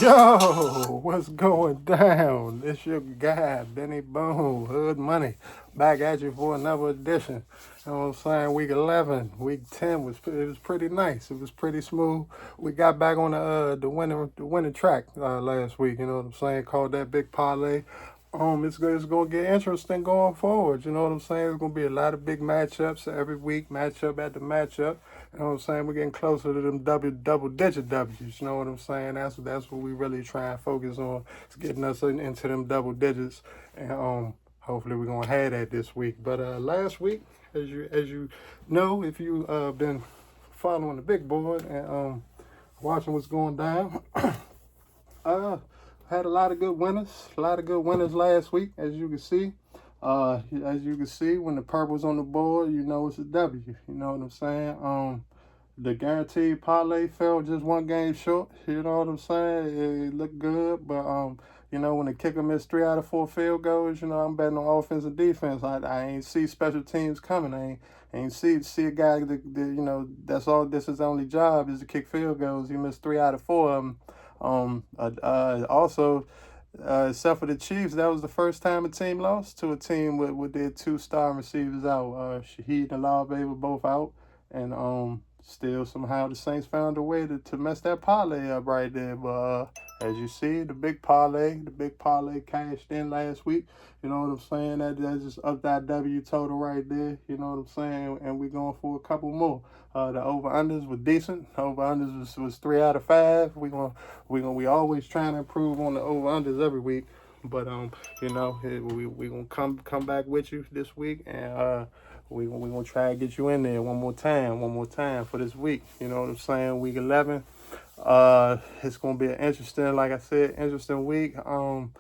Yo, what's going down? It's your guy, Benny Boone, Hood Money, back at you for another edition. You know what I'm saying? Week 11, week 10 was pretty nice. It was pretty smooth. We got back on the winning track last week. You know what I'm saying? Called that big parlay. It's gonna get interesting going forward. You know what I'm saying? There's gonna be a lot of big matchups every week, matchup after matchup. You know what I'm saying? We're getting closer to them double digit W's. You know what I'm saying? That's what we really try and focus on. It's getting us into them double digits, and hopefully we're gonna have that this week. But last week, as you know, if you been following the big board and watching what's going down, uh, had a lot of good winners. A lot of good winners last week, as you can see. When the purple's on the board, you know it's a W. You know what I'm saying? The guaranteed parlay fell just one game short. You know what I'm saying? It looked good, but when the kicker missed 3 out of 4 field goals, I'm betting on offense and defense. I ain't see special teams coming. I ain't see a guy that's all. This is his only job is to kick field goals. He missed 3 out of 4 of them. Also, except for the Chiefs, that was the first time a team lost to a team with their 2 star receivers out. Shaheed and Olave were both out, and still somehow the Saints found a way to mess that parlay up right there. But as you see, the big parlay cashed in last week. You know what I'm saying? That just up that W total right there. You know what I'm saying? And we're going for a couple more. The over unders were decent. Over unders was 3 out of 5. We always trying to improve on the over unders every week. But we gonna come back with you this week, and we gonna try to get you in there one more time for this week. You know what I'm saying? Week 11. It's gonna be an interesting, like I said, interesting week. I'm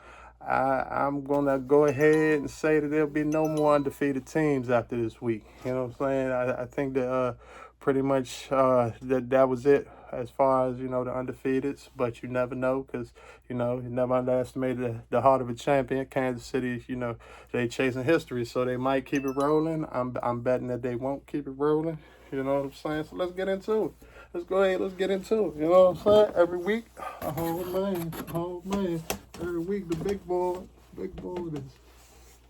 gonna go ahead and say that there'll be no more undefeated teams after this week. You know what I'm saying? I think that pretty much that was it as far as the undefeateds. But you never know, because you never underestimate the heart of a champion. Kansas City, they chasing history, so they might keep it rolling. I'm betting that they won't keep it rolling. You know what I'm saying? So let's get into it. Let's go ahead. Let's get into it. You know what I'm saying? Every week, oh man, every week the big board is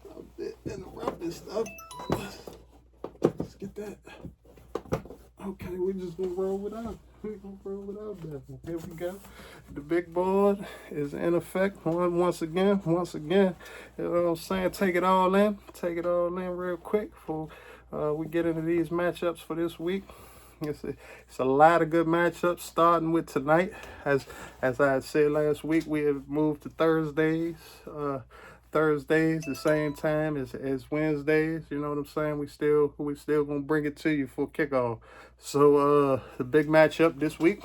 out there interrupting stuff. Let's get that. Okay, we just gonna roll without. We gonna roll without that. Here we go. The big board is in effect once again. You know what I'm saying? Take it all in. Take it all in real quick before we get into these matchups for this week. It's a lot of good matchups starting with tonight. As I had said last week, we have moved to Thursdays. Thursdays the same time as Wednesdays. You know what I'm saying? We still gonna bring it to you for kickoff. So the big matchup this week.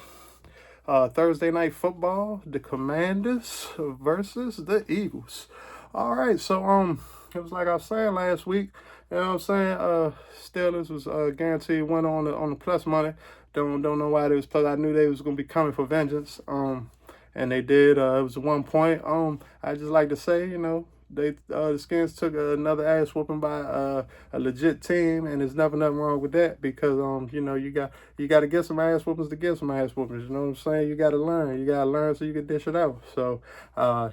Thursday night football, the Commanders versus the Eagles. All right, so it was like I was saying last week. You know what I'm saying? Steelers was guaranteed win on the plus money. Don't know why they was plus. I knew they was gonna be coming for vengeance. And they did. It was 1 point. I just like to say, the Skins took another ass whooping by a legit team, and there's never nothing wrong with that, because you got to get some ass whoopings to get some ass whoopings. You know what I'm saying? You got to learn so you can dish it out. So I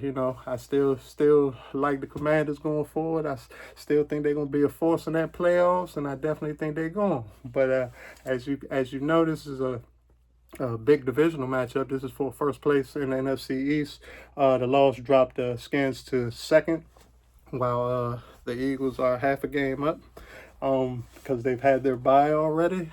still like the Commanders going forward. I still think they're gonna be a force in that playoffs, and I definitely think they're going. But as you know, this is a big divisional matchup. This is for first place in the NFC East. The loss dropped the Skins to second, while the Eagles are half a game up, because they've had their bye already.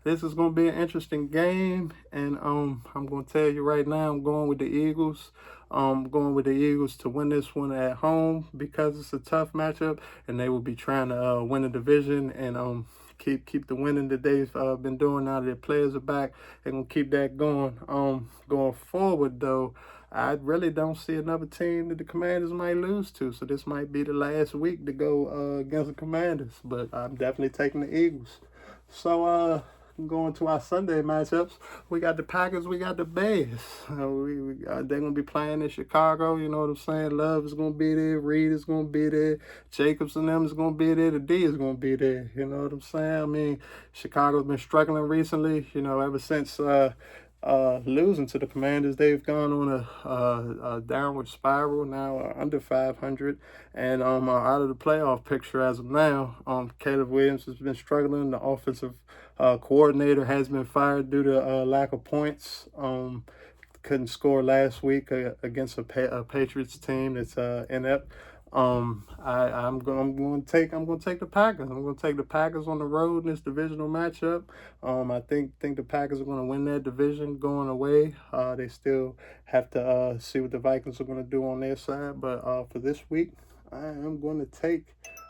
This is going to be an interesting game, and I'm going to tell you right now, I'm going with the Eagles. I'm going with the Eagles to win this one at home, because it's a tough matchup, and they will be trying to win the division and keep the winning that they've been doing. Now that their players are back, they're gonna keep that going. Going forward though, I really don't see another team that the Commanders might lose to. So this might be the last week to go against the Commanders. But I'm definitely taking the Eagles. So going to our Sunday matchups. We got the Packers, we got the Bears. They're going to be playing in Chicago, you know what I'm saying? Love is going to be there, Reed is going to be there, Jacobs and them is going to be there, the D is going to be there, you know what I'm saying? I mean, Chicago's been struggling recently, you know, ever since losing to the Commanders. They've gone on a downward spiral now, under 500, and out of the playoff picture as of now. Caleb Williams has been struggling. The offensive coordinator has been fired due to lack of points. Couldn't score last week against a Patriots team that's inept. I'm going to take the Packers. I'm going to take the Packers on the road in this divisional matchup. I think the Packers are going to win that division going away. They still have to see what the Vikings are going to do on their side, but for this week, I'm going to take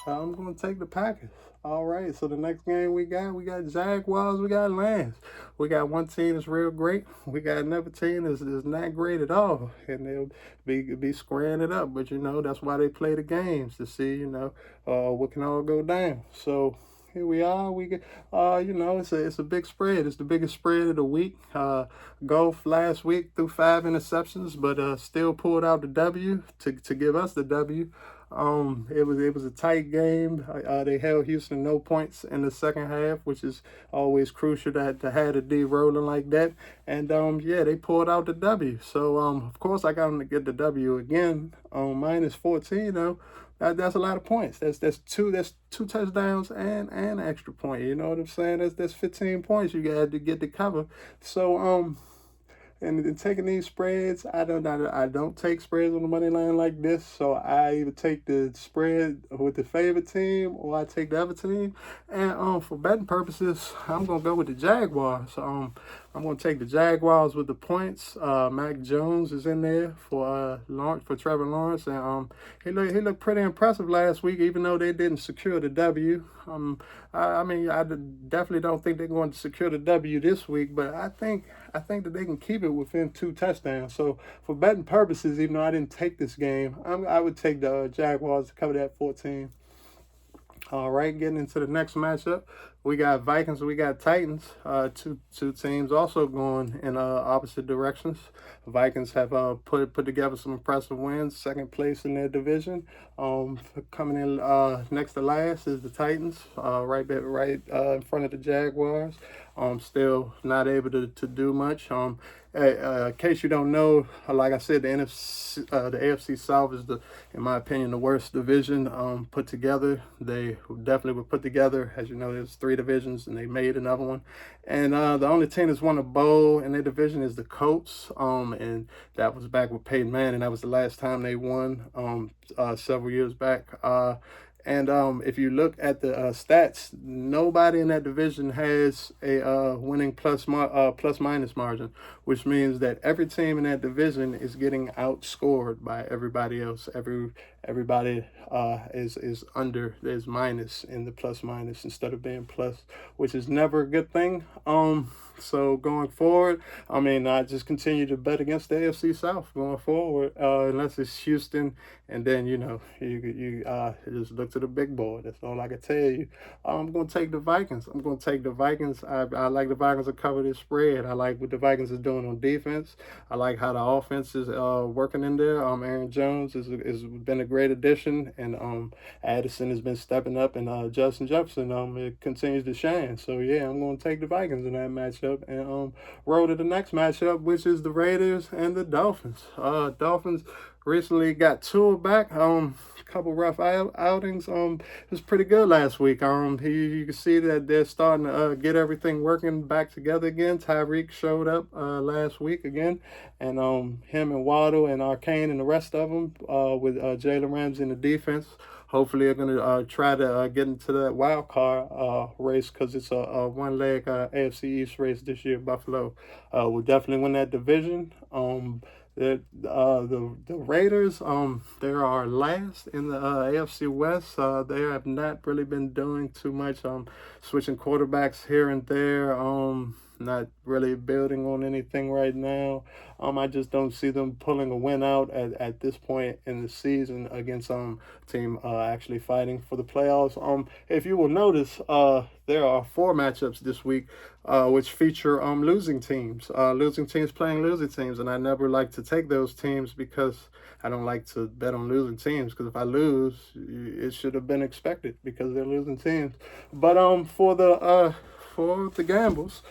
the Packers. All right, so the next game we got Jaguars, we got Lance. We got one team that's real great. We got another team that's not great at all, and they'll be squaring it up. But you know that's why they play the games, to see what can all go down. So here we are. We get it's a big spread. It's the biggest spread of the week. Goff last week threw 5 interceptions, but still pulled out the W to give us the W. It was a tight game. They held Houston no points in the second half, which is always crucial to have the D rolling like that. And they pulled out the W. So of course I got them to get the W again. Minus 14 though. That's a lot of points. That's two touchdowns and an extra point. You know what I'm saying? That's 15 points you got to get to cover. So and taking these spreads, I don't take spreads on the money line like this. So I either take the spread with the favorite team or I take the other team. And for betting purposes, I'm gonna go with the Jaguars. I'm gonna take the Jaguars with the points. Mac Jones is in there for Trevor Lawrence, and he looked pretty impressive last week, even though they didn't secure the W. I definitely don't think they're going to secure the W this week, but I think that they can keep it within 2 touchdowns. So for betting purposes, even though I didn't take this game, I would take the Jaguars to cover that 14. All right, getting into the next matchup, we got Vikings, we got Titans. Two teams also going in opposite directions. Vikings have put together some impressive wins, second place in their division. Coming in next to last is the Titans, right in front of the Jaguars. Still not able to do much. In case you don't know, like I said, the AFC South is in my opinion, the worst division put together. They definitely were put together. As you know, there's 3 divisions, and they made another one. And the only team that's won a bowl in their division is the Colts. And that was back with Peyton Manning. That was the last time they won several years back. And if you look at the stats, nobody in that division has a winning plus minus margin, which means that every team in that division is getting outscored by everybody else. Everybody is minus in the plus minus instead of being plus, which is never a good thing. So going forward, I just continue to bet against the AFC South going forward, unless it's Houston, and then you just look to the big board. That's all I can tell you. I'm gonna take the Vikings. I like the Vikings to cover this spread. I like what the Vikings is doing on defense. I like how the offense is working in there. Aaron Jones has been a great addition, and Addison has been stepping up, and Justin Jefferson it continues to shine. So yeah, I'm gonna take the Vikings in that matchup, and roll to the next matchup, which is the Raiders and the Dolphins. Dolphins recently got Tua back. A couple rough outings. It was pretty good last week. You can see that they're starting to get everything working back together again. Tyreek showed up last week again, and him and Waddle and Arcane and the rest of them with Jalen Ramsey in the defense. Hopefully, they're going to try to get into that wild card race, because it's a one-leg AFC East race this year. Buffalo will definitely win that division. The Raiders, they are last in the AFC West. They have not really been doing too much, switching quarterbacks here and there. not really building on anything right now. I just don't see them pulling a win out at this point in the season against team actually fighting for the playoffs. If you will notice, there are 4 matchups this week, which feature losing teams. Losing teams playing losing teams, and I never like to take those teams because I don't like to bet on losing teams. Because if I lose, it should have been expected because they're losing teams. But for the gambles,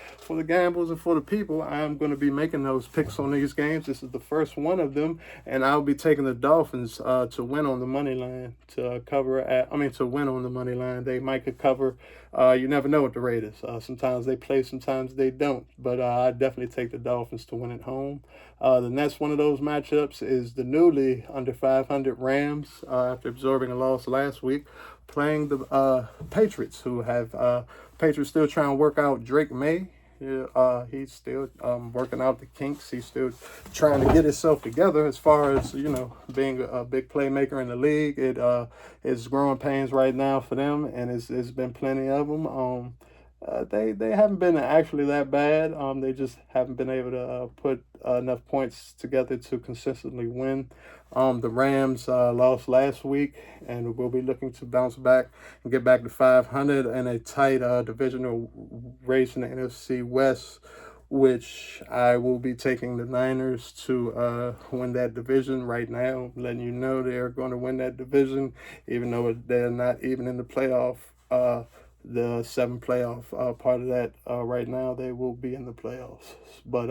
and for the people, I'm going to be making those picks on these games. This is the first one of them, and I'll be taking the Dolphins to win on the money line, to win on the money line. They might could cover. You never know with the Raiders. Sometimes they play, sometimes they don't. But I definitely take the Dolphins to win at home. The next one of those matchups is the newly under 500 Rams, after absorbing a loss last week, playing the Patriots, who have Patriots still trying to work out Drake May. Yeah, he's still working out the kinks. He's still trying to get himself together as far as, being a big playmaker in the league. It's growing pains right now for them, and it's been plenty of them. They haven't been actually that bad. They just haven't been able to put enough points together to consistently win. The Rams lost last week, and will be looking to bounce back and get back to 500 in a tight divisional race in the NFC West, which I will be taking the Niners to win that division right now. I'm letting you know they're going to win that division, even though they're not even in the playoff. The 7 playoff part of that right now, they will be in the playoffs. But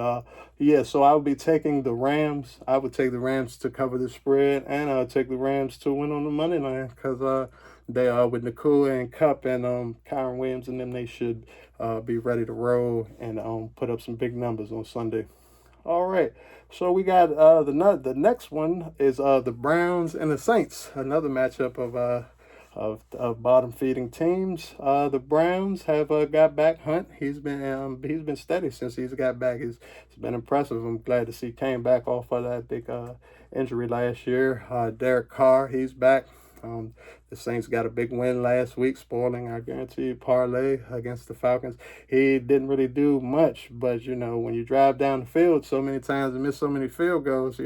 so I would be taking the Rams. I would take the Rams to cover the spread, and I would take the Rams to win on the money line because they are with Nakua and Kupp and Kyron Williams and them. They should be ready to roll and put up some big numbers on Sunday. All right, so we got the next one is the Browns and the Saints, another matchup of bottom feeding teams. The Browns have got back Hunt. He's been steady since he's got back. It's been impressive. I'm glad to see he came back off of that big injury last year. Derek Carr, he's back. The Saints got a big win last week, spoiling our guaranteed parlay against the Falcons. He didn't really do much, but when you drive down the field so many times and miss so many field goals,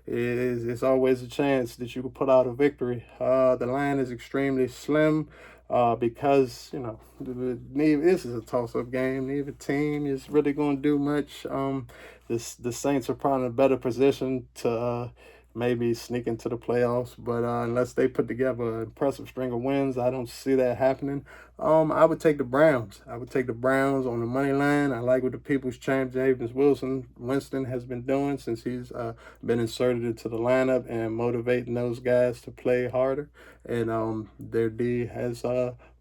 it's always a chance that you can put out a victory. The line is extremely slim because this is a toss-up game. Neither team is really going to do much. The Saints are probably in a better position to maybe sneak into the playoffs, but unless they put together an impressive string of wins, I don't see that happening. I would take the Browns. I would take the Browns on the money line. I like what the People's Champ Jameis Winston has been doing since he's been inserted into the lineup and motivating those guys to play harder. And their D has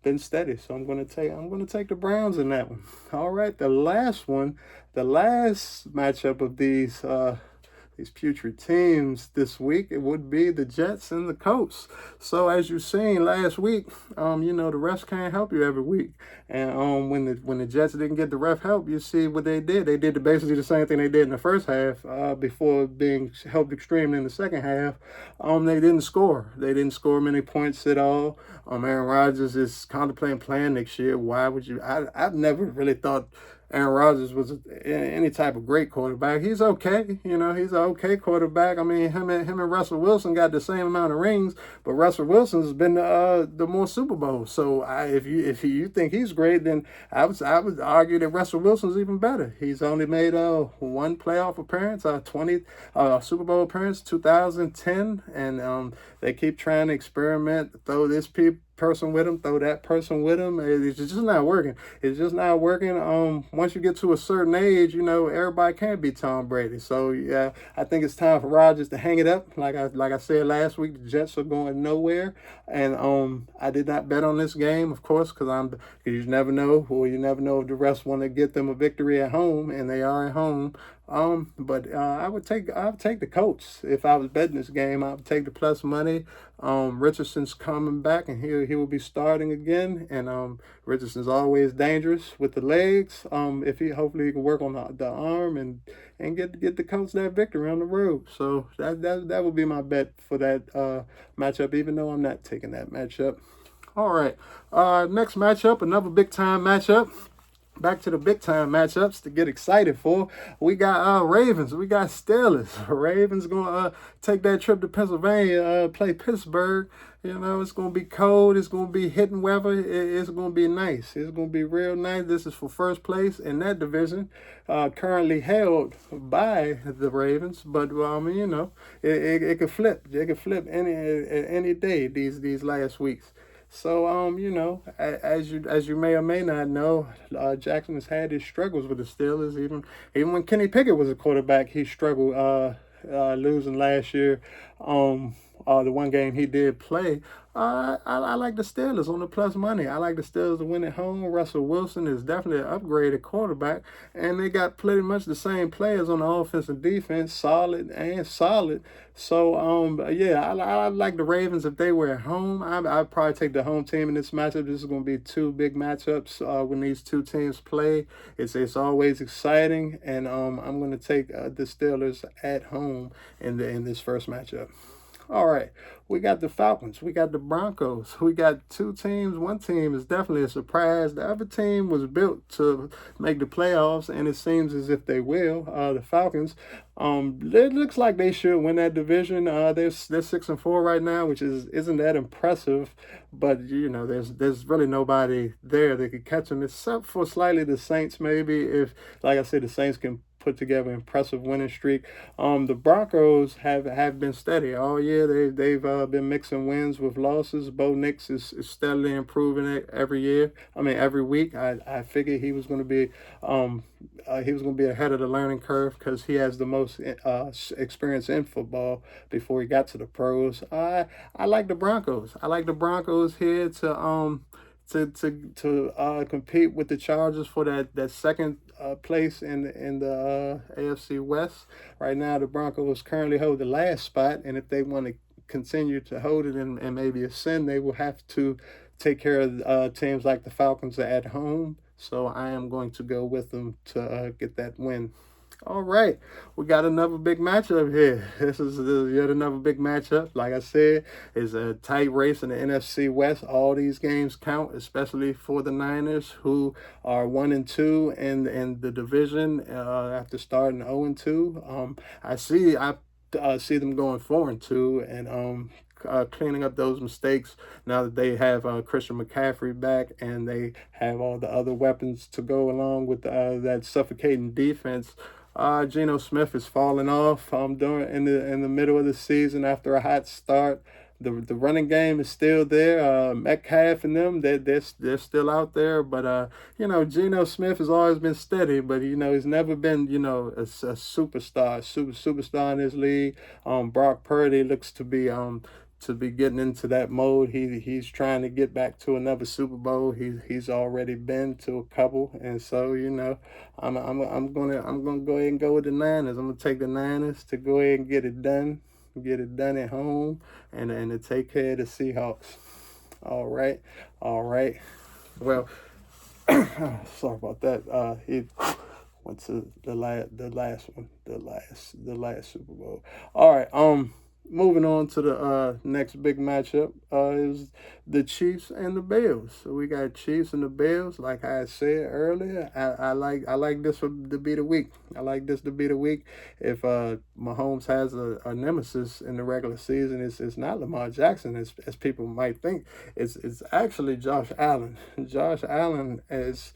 been steady, so I'm going to take the Browns in that one. All right, the last matchup of these putrid teams this week, it would be the Jets and the Colts. So as you've seen last week, the refs can't help you every week. And when the Jets didn't get the ref help, you see what they did. They did basically the same thing they did in the first half before being helped extremely in the second half. They didn't score. They didn't score many points at all. Aaron Rodgers is contemplating playing next year. Why would you? I've never really thought Aaron Rodgers was any type of great quarterback. He's okay. He's an okay quarterback. I mean, him and Russell Wilson got the same amount of rings, but Russell Wilson's been the more Super Bowls. So if you think he's great, then I would argue that Russell Wilson's even better. He's only made 1 playoff appearance, 20 Super Bowl appearance, 2010, and they keep trying to experiment, throw this person with him, throw that person with him. It's just not working. Once you get to a certain age, everybody can't be Tom Brady. So yeah, I think it's time for Rodgers to hang it up. Like I said last week, the Jets are going nowhere, and I did not bet on this game, of course, because you never know. Well, you never know if the refs want to get them a victory at home, and they are at home. But I would take the Colts if I was betting this game. I would take the plus money. Richardson's coming back, and he will be starting again. And Richardson's always dangerous with the legs. Hopefully he can work on the arm and get the Colts that victory on the road. So that would be my bet for that matchup, even though I'm not taking that matchup. All right, next matchup, another big time matchup. back to the big time matchups to get excited for. We got Ravens, we got Steelers. Ravens gonna take that trip to Pennsylvania, play Pittsburgh. You know, it's gonna be cold, it's gonna be hitting weather, it's gonna be nice. It's gonna be real nice. This is for first place in that division, currently held by the Ravens. But you know, it could flip. It could flip any day these last weeks. So you know, as you may or may not know, Jackson has had his struggles with the Steelers. Even when Kenny Pickett was a quarterback, he struggled losing last year. The one game he did play. I like the Steelers on the plus money. I like the Steelers to win at home. Russell Wilson is definitely an upgraded quarterback, and they got pretty much the same players on the offense and defense, solid and solid. So yeah, I like the Ravens if they were at home. I'd probably take the home team in this matchup. This is going to be two big matchups when these two teams play. It's always exciting, and I'm going to take the Steelers at home in this first matchup. All right, we got the Falcons, we got the Broncos, we got two teams. One team is definitely a surprise. The other team was built to make the playoffs, and it seems as if they will. The Falcons, it looks like they should win that division. They're 6-4 right now, which isn't that impressive, but you know, there's really nobody there that could catch them, except for slightly the Saints. Maybe if, like I said, the Saints can put together an impressive winning streak. The Broncos have been steady all year. They've been mixing wins with losses. Bo Nix is steadily improving it every year. I mean, every week. I figured he was going to be ahead of the learning curve because he has the most experience in football before he got to the pros. I like the Broncos. I like the Broncos here to compete with the Chargers for that second place in the AFC West. Right now, the Broncos currently hold the last spot, and if they want to continue to hold it and maybe ascend, they will have to take care of teams like the Falcons at home. So I am going to go with them to get that win. All right, we got another big matchup here. This is yet another big matchup. Like I said, it's a tight race in the NFC West. All these games count, especially for the Niners, who are 1-2 in the division after starting 0-2. I see them going 4-2 and cleaning up those mistakes now that they have Christian McCaffrey back and they have all the other weapons to go along with that suffocating defense. Geno Smith is falling off during in the middle of the season after a hot start. The running game is still there. Metcalf and them, they're still out there. But you know, Geno Smith has always been steady, but you know, he's never been, you know, a superstar in this league. Brock Purdy looks to be getting into that mode. He's trying to get back to another Super Bowl. He's already been to a couple, and so you know, I'm gonna go ahead and go with the Niners. I'm gonna take the Niners to go ahead and get it done at home, and to take care of the Seahawks. All right. Well, sorry about that. He went to the last one, the last Super Bowl. All right. Moving on to the next big matchup is the Chiefs and the Bills. So we got Chiefs and the Bills. Like I said earlier, I like this to be the week. I like this to be the week. If Mahomes has a nemesis in the regular season, it's not Lamar Jackson as people might think. It's actually Josh Allen. Josh Allen has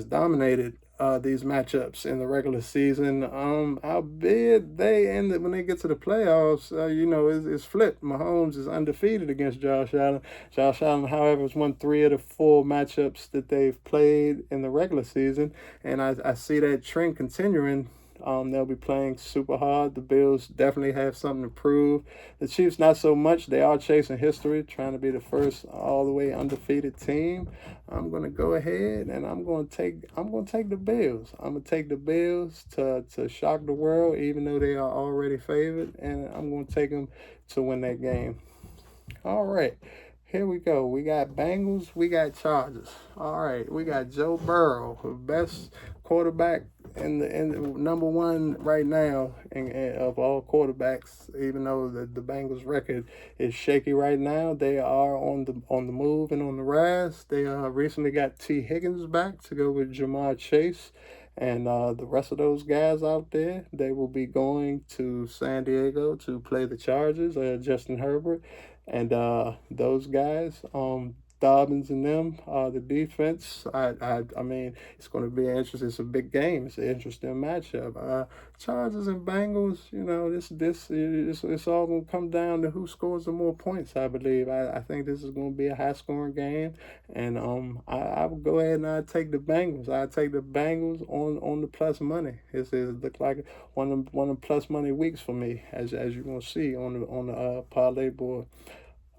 dominated these matchups in the regular season. Albeit when they get to the playoffs, you know, it's flipped. Mahomes is undefeated against Josh Allen. Josh Allen, however, has won 3 of the 4 matchups that they've played in the regular season, and I see that trend continuing. They'll be playing super hard. The Bills definitely have something to prove. The Chiefs, not so much. They are chasing history, trying to be the first all the way undefeated team. I'm gonna go ahead and I'm gonna take the Bills. I'm gonna take the Bills to shock the world, even though they are already favored, and I'm gonna take them to win that game. All right. Here we go. We got Bengals. We got Chargers. All right. We got Joe Burrow, the best quarterback and the number one right now of all quarterbacks, even though the Bengals record is shaky right now, they are on the move and on the rise. They recently got T. Higgins back to go with Jamar Chase. And the rest of those guys out there, they will be going to San Diego to play the Chargers, Justin Herbert, and those guys. Dobbins and them, the defense. I mean, it's going to be interesting. It's a big game. It's an interesting matchup. Chargers and Bengals. You know, it's all going to come down to who scores the more points. I believe. I think this is going to be a high scoring game, and I would go ahead and I take the Bengals. I take the Bengals on the plus money. It look like one of the plus money weeks for me, as you're going to see on the parlay board.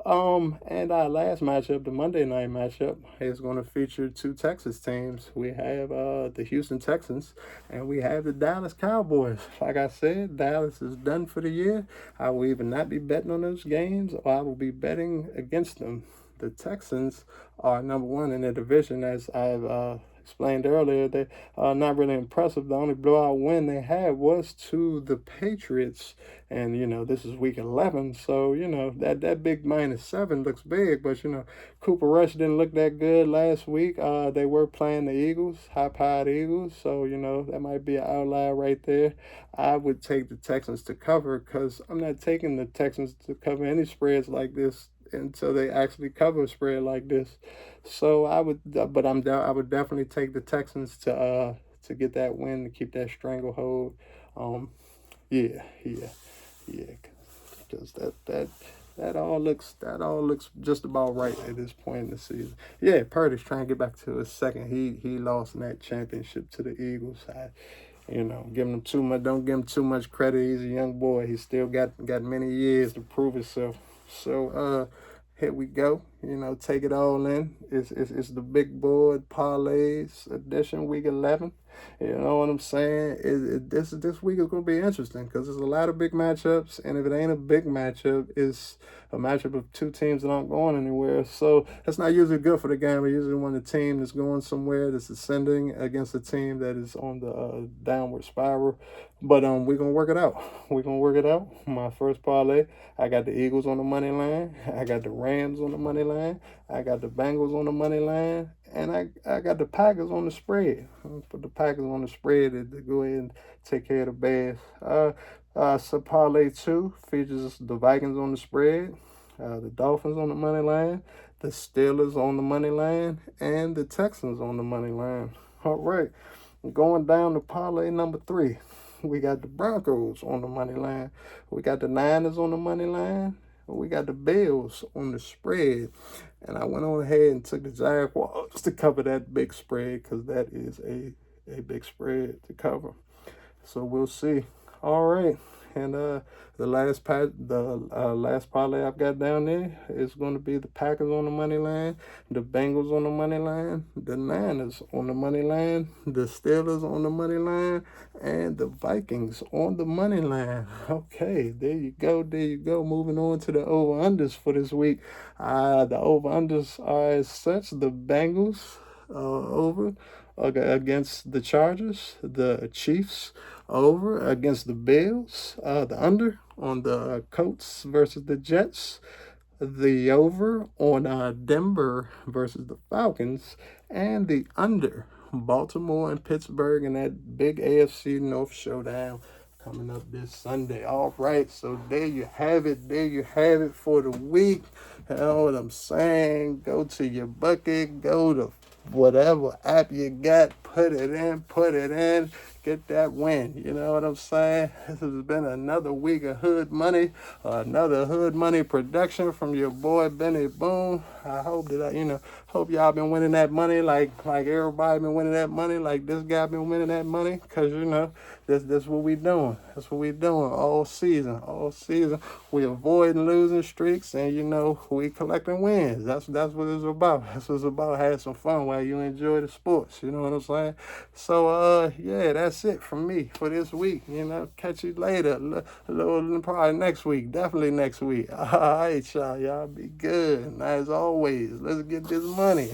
And our last matchup, the Monday night matchup, is going to feature two Texas teams. We have the Houston Texans and we have the Dallas Cowboys. Like I said, Dallas is done for the year. I will either not be betting on those games or I will be betting against them. The Texans are number one in their division, as I've explained earlier. They are not really impressive. The only blowout win they had was to the Patriots. And, you know, this is week 11. So, you know, that big -7 looks big. But, you know, Cooper Rush didn't look that good last week. They were playing the Eagles, high-powered Eagles. So, you know, that might be an outlier right there. I would take the Texans to cover because I'm not taking the Texans to cover any spreads like this until they actually cover a spread like this. So I would, but I would definitely take the Texans to get that win, to keep that stranglehold. Yeah, because that all looks just about right at this point in the season. Yeah, Purdy's trying to get back to his second. He lost in that championship to the Eagles. You know, giving him too much. Don't give him too much credit. He's a young boy. He's still got many years to prove himself. So here we go. You know, take it all in. It's the big board parlays edition, week 11. You know what I'm saying? This week is going to be interesting because there's a lot of big matchups, and if it ain't a big matchup, it's a matchup of two teams that aren't going anywhere. So that's not usually good for the game. We usually want a team that's going somewhere, that's ascending, against a team that is on the downward spiral. But we're gonna work it out. We're gonna work it out. My first parlay, I got the Eagles on the money line. I got the Rams on the money line. I got the Bengals on the money line, and I got the Packers on the spread. I'll put the Packers on the spread to go ahead and take care of the Bears. So parlay 2 features the Vikings on the spread, the Dolphins on the money line, the Steelers on the money line, and the Texans on the money line. All right, going down to parlay number 3. We got the Broncos on the money line. We got the Niners on the money line. We got the Bills on the spread. And I went on ahead and took the Jaguars to cover that big spread because that is a big spread to cover. So we'll see. All right. And the last parlay I've got down there is going to be the Packers on the money line, the Bengals on the money line, the Niners on the money line, the Steelers on the money line, and the Vikings on the money line. Okay, there you go. There you go. Moving on to the over-unders for this week. The over-unders are as such: the Bengals over against the Chargers, the Chiefs over against the Bills, the under on the Colts versus the Jets, the over on Denver versus the Falcons, and the under Baltimore and Pittsburgh in that big AFC North showdown coming up this Sunday. All right, so there you have it. There you have it for the week. You know what I'm saying? Go to your bucket, go to whatever app you got, put it in, get that win. You know what I'm saying? This has been another week of Hood Money, another Hood Money production from your boy Benny Boone. I hope that hope y'all been winning that money like everybody been winning that money, like this guy been winning that money, because that's what we doing. That's what we doing all season. We avoiding losing streaks, and we collecting wins. That's what it's about. That's what it's about. Have some fun while you enjoy the sports. You know what I'm saying? So yeah, that's it from me for this week. Catch you later. Probably next week. Definitely next week. All right, y'all. Y'all be good. And as always, let's get this money.